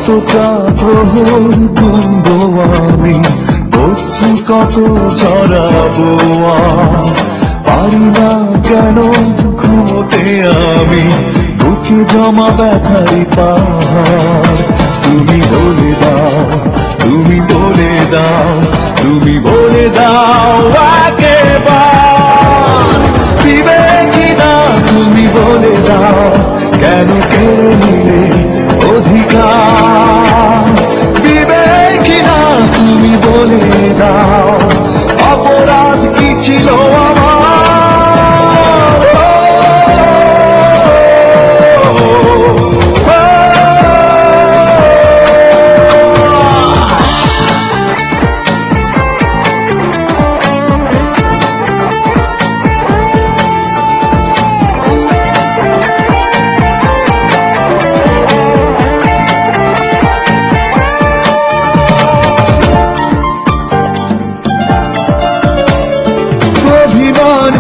কতটা প্রহর গুনবো আমি, অশ্রু কত ঝরাবো পারি না কেন ঘুমোতে আমি, বুকে জমা ব্যথারি পাহাড়। তুমি বলে দাও, তুমি বলে দাও, তুমি বলে দাও একেবার, বিবেকী না তুমি বলে দাও, কেন কেড়ে নিলে অধিকার। বিবেকী না তুমি বলে দাও, অপরাধ কি ছিল আমার।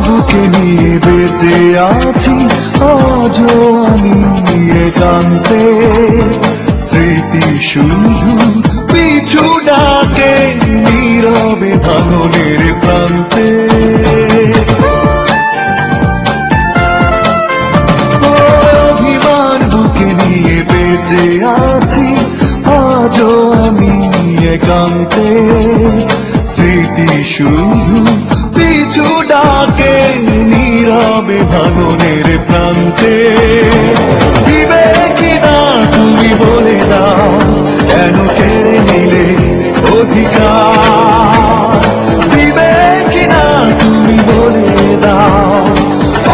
বুকে নিয়ে বেঁচে আছি আজও আমি একান্তে, স্মৃতি শুধু পিছু ডাকে নীরবে ভাঙনের প্রান্তে। অভিমান বুকে নিয়ে বেঁচে আছি আজও আমি একান্তে, স্মৃতি শুধু পিছু ডাকে নীরবে ভাঙনের প্রান্তে। বিবেকী না তুমি বলে দাও, কেন কেড়ে নিলে অধিকার। বিবেকী না তুমি বলে দাও,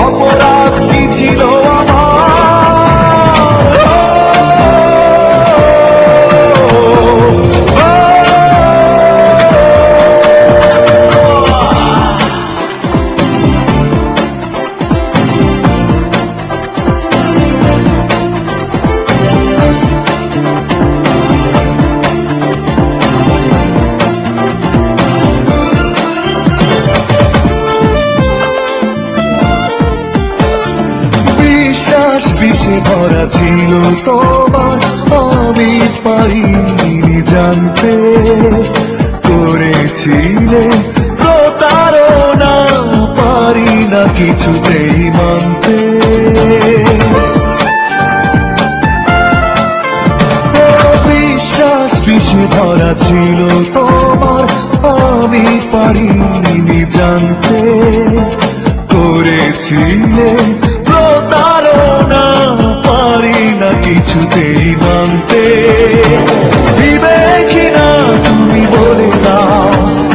অপরাধ কি ছিল বিষে ভরা ছিল তোমার, আমি পারিনি জানতে, করেছিলে প্রতারণা পারি না কিছুতেই মানতে। বিশ্বাস বিষে ভরা ছিল তোমার, আমি পারিনি জানতে, করেছিলে প্রতারণা পারি না কিছুতেই মানতে। বিবেকী না তুমি বলে দাও,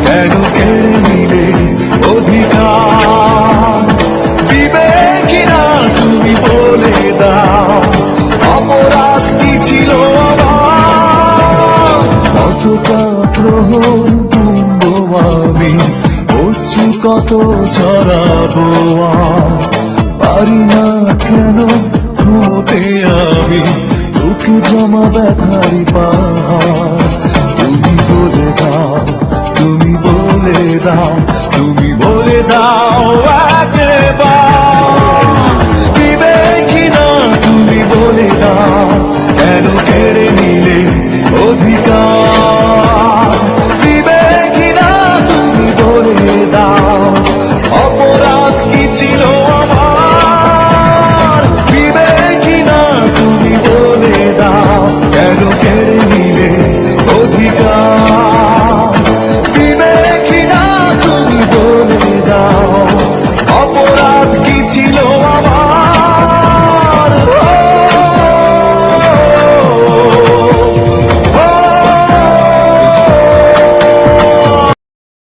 কেন কেড়ে নিলে অধিকার। বিবেকী না তুমি বলে দাও, অপরাধ কি ছিল আমার। কতটা প্রহর গুনবো আমি, অশ্রু কত ঝরাবো পারি না কেন ঘুমোতে আমি, বুকে জমা ব্যথারি পাহাড়। তুমি বলে দাও, তুমি বলে দাও, তুমি বলে দাও।